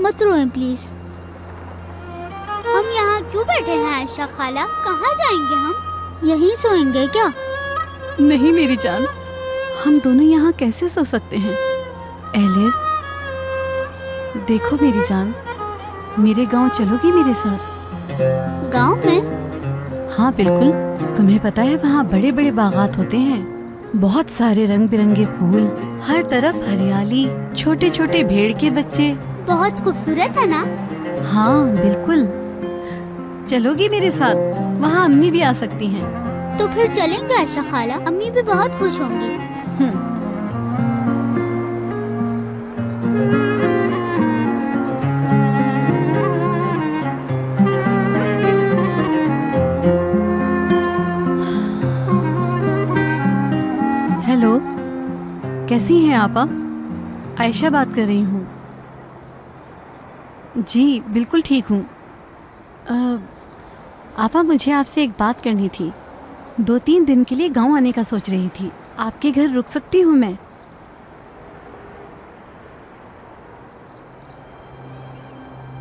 मत रोएं प्लीज। हम यहाँ क्यों बैठे हैं आयशा खाला? कहाँ जाएंगे हम? यहीं सोएंगे क्या? नहीं मेरी जान, हम दोनों यहाँ कैसे सो सकते हैं? एलिफ, देखो मेरी जान, मेरे गांव चलोगी मेरे साथ? गांव में? हाँ बिल्कुल। तुम्हें पता है वहाँ बड़े बड़े बागात होते हैं, बहुत सारे रंग बिरंगे फूल, हर तरफ हरियाली, छोटे छोटे भेड़ के बच्चे। बहुत खूबसूरत है ना? हाँ बिल्कुल। चलोगी मेरे साथ? वहाँ अम्मी भी आ सकती हैं। तो फिर चलेंगे आयशा खाला, अम्मी भी बहुत खुश होंगी। हेलो, कैसी हैं आपा? आयशा बात कर रही हूँ। जी बिल्कुल ठीक हूँ। आपा मुझे आपसे एक बात करनी थी। 2-3 दिन के लिए गांव आने का सोच रही थी। आपके घर रुक सकती हूँ मैं?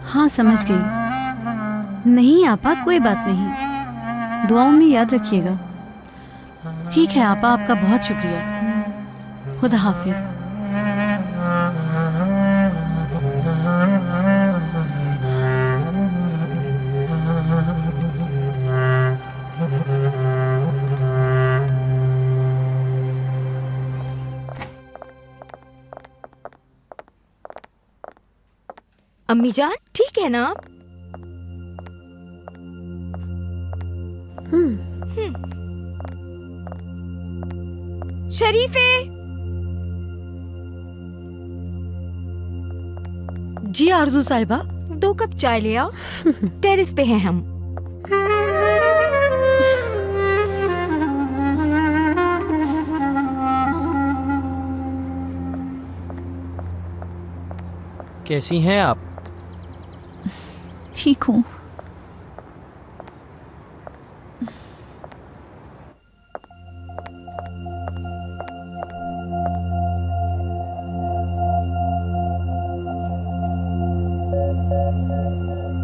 हाँ समझ गई। नहीं आपा, कोई बात नहीं, दुआओं में याद रखिएगा। ठीक है आपा, आपका बहुत शुक्रिया। खुदा हाफिज। अम्मी जान, ठीक है ना आप? शरीफे। जी आरजू साहिबा। 2 कप चाय ले आओ। टेरेस पे हैं हम। कैसी हैं आप? ठीक हूँ।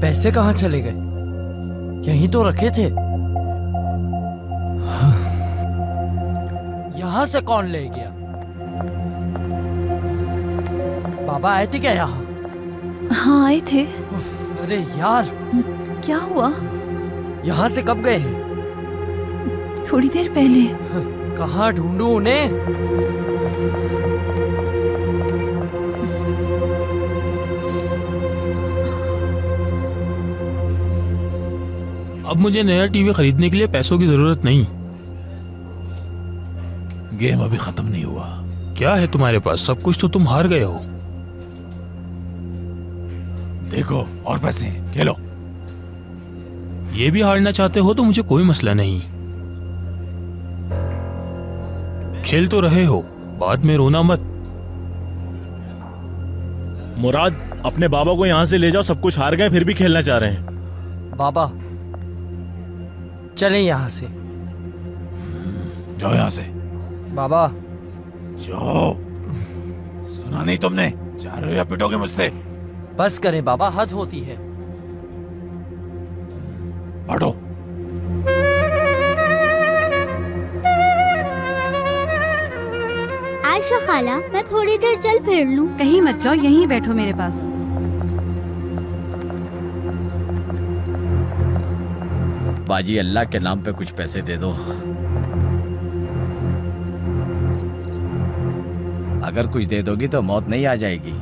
पैसे कहाँ चले गए? यहीं तो रखे थे। यहाँ से कौन ले गया? बाबा आए थे क्या यहाँ? हाँ आए थे। अरे यार, क्या हुआ? यहाँ से कब गए हैं? थोड़ी देर पहले। कहाँ ढूंढूं उन्हें? अब मुझे नया टीवी खरीदने के लिए पैसों की जरूरत नहीं। गेम अभी खत्म नहीं हुआ। क्या है तुम्हारे पास? सब कुछ तो तुम हार गए हो। देखो और पैसे हैं, खेलो। ये भी हारना चाहते हो तो मुझे कोई मसला नहीं। खेल तो रहे हो, बाद में रोना मत। मुराद, अपने बाबा को यहाँ से ले जाओ। सब कुछ हार गए फिर भी खेलना चाह रहे हैं। बाबा चलें यहाँ से। जाओ यहाँ से। बाबा जाओ। सुना नहीं तुमने? जा रहे हो या पिटोगे मुझसे? बस करें बाबा, हद होती है। हटो। आयशा खाला, मैं थोड़ी देर चल फिर लूं। कहीं मत जाओ, यहीं बैठो मेरे पास। बाजी, अल्लाह के नाम पे कुछ पैसे दे दो। अगर कुछ दे दोगी तो मौत नहीं आ जाएगी।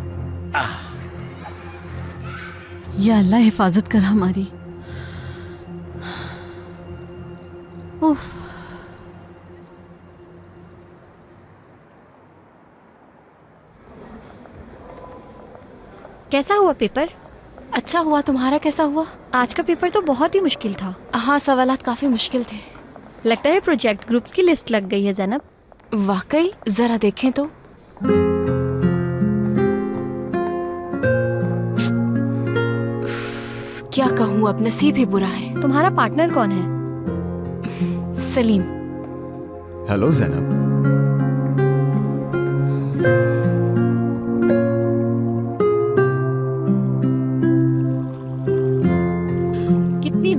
या अल्लाह हिफाजत कर हमारी। उफ। कैसा हुआ पेपर? अच्छा हुआ। तुम्हारा कैसा हुआ? आज का पेपर तो बहुत ही मुश्किल था। हाँ, सवालात काफी मुश्किल थे। लगता है प्रोजेक्ट ग्रुप्स की लिस्ट लग गई है ज़ैनब। वाकई? जरा देखें तो। क्या कहूँ, अब नसीब ही बुरा है। तुम्हारा पार्टनर कौन है? सलीम। हेलो ज़ैनब।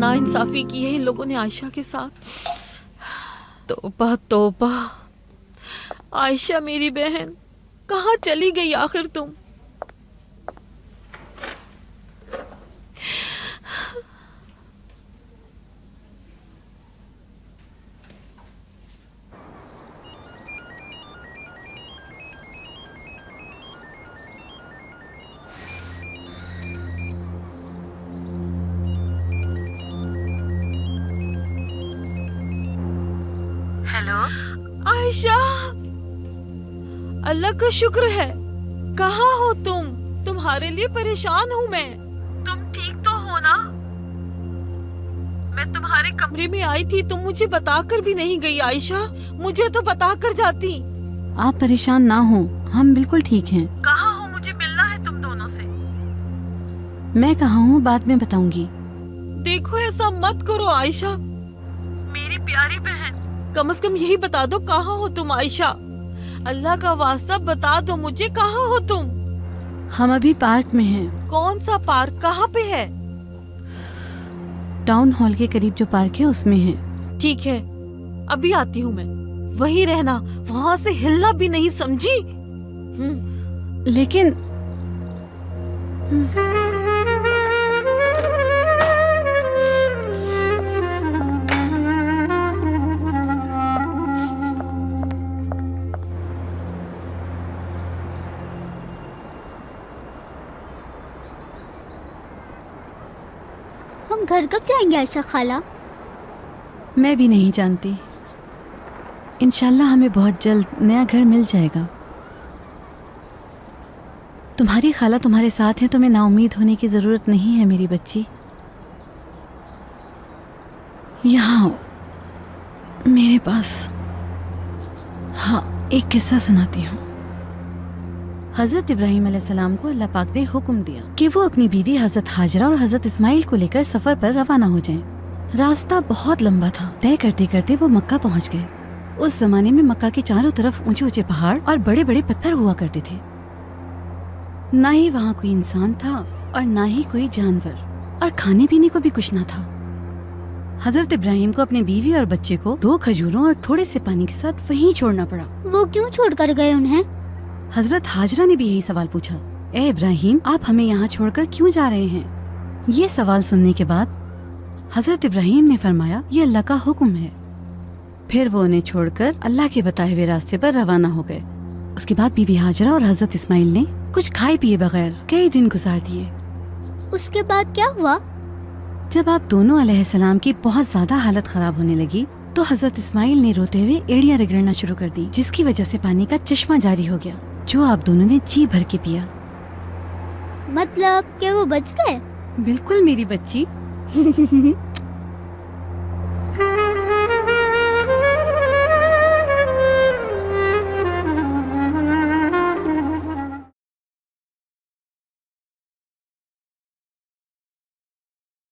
नाइंसाफी की है इन लोगों ने आयशा के साथ। तौबा तौबा। आयशा मेरी बहन, कहाँ चली गई आखिर तुम? हेलो आयशा, अल्लाह का शुक्र है। कहाँ हो तुम? तुम्हारे लिए परेशान हूँ मैं। तुम ठीक तो हो ना? मैं तुम्हारे कमरे में आई थी, तुम मुझे बताकर भी नहीं गई। आयशा, मुझे तो बताकर जाती। आप परेशान ना हो, हम बिल्कुल ठीक हैं। कहाँ हो? मुझे मिलना है तुम दोनों से। मैं कहाँ हूँ बाद में बताऊंगी। देखो ऐसा मत करो आयशा, मेरी प्यारी बहन, कम से कम यही बता दो कहाँ हो तुम। आयशा, अल्लाह का वास्ता बता दो मुझे, कहाँ हो तुम? हम अभी पार्क में हैं। कौन सा पार्क? कहाँ पे है? टाउन हॉल के करीब जो पार्क है उसमें है। ठीक है, अभी आती हूँ मैं। वहीं रहना, वहाँ से हिलना भी नहीं, समझी? लेकिन हम घर कब जाएंगे आयशा खाला? मैं भी नहीं जानती। इंशाल्लाह हमें बहुत जल्द नया घर मिल जाएगा। तुम्हारी खाला तुम्हारे साथ है, तुम्हें नाउम्मीद होने की ज़रूरत नहीं है मेरी बच्ची। यहाँ आओ मेरे पास। हाँ, एक किस्सा सुनाती हूँ। हज़रत इब्राहीम अलैहिस्सलाम को अल्लाह पाक ने हुक्म दिया कि वो अपनी बीवी हज़रत हाजरा और हज़रत इस्माइल को लेकर सफ़र पर रवाना हो जाएं। रास्ता बहुत लंबा था। तय करते करते वो मक्का पहुँच गए। उस जमाने में मक्का के चारों तरफ ऊंचे ऊंचे पहाड़ और बड़े बड़े पत्थर हुआ करते थे। ना ही वहाँ कोई इंसान था और ना ही कोई जानवर, और खाने पीने को भी कुछ ना था। हज़रत इब्राहीम को अपने बीवी और बच्चे को 2 खजूरों और थोड़े से पानी के साथ वहीं छोड़ना पड़ा। वो क्यों छोड़ कर गए उन्हें? हजरत हाजरा ने भी यही सवाल पूछा, ए इब्राहीम, आप हमें यहाँ छोड़कर क्यों जा रहे हैं? ये सवाल सुनने के बाद हजरत इब्राहीम ने फरमाया, ये अल्लाह का हुक्म है। फिर वो उन्हें छोड़कर अल्लाह के बताए हुए रास्ते पर रवाना हो गए। उसके बाद बीबी हाजरा और हजरत इस्माइल ने कुछ खाए पिए बगैर कई दिन गुजार दिए। उसके बाद क्या हुआ? जब आप दोनों अलैहिस्सलाम की बहुत ज्यादा हालत खराब होने लगी तो हजरत इस्माइल ने रोते हुए एड़ियां रगड़ना शुरू कर दी, जिसकी वजह से पानी का चश्मा जारी हो गया, जो आप दोनों ने जी भर के पिया। मतलब कि वो बच गए? बिल्कुल मेरी बच्ची।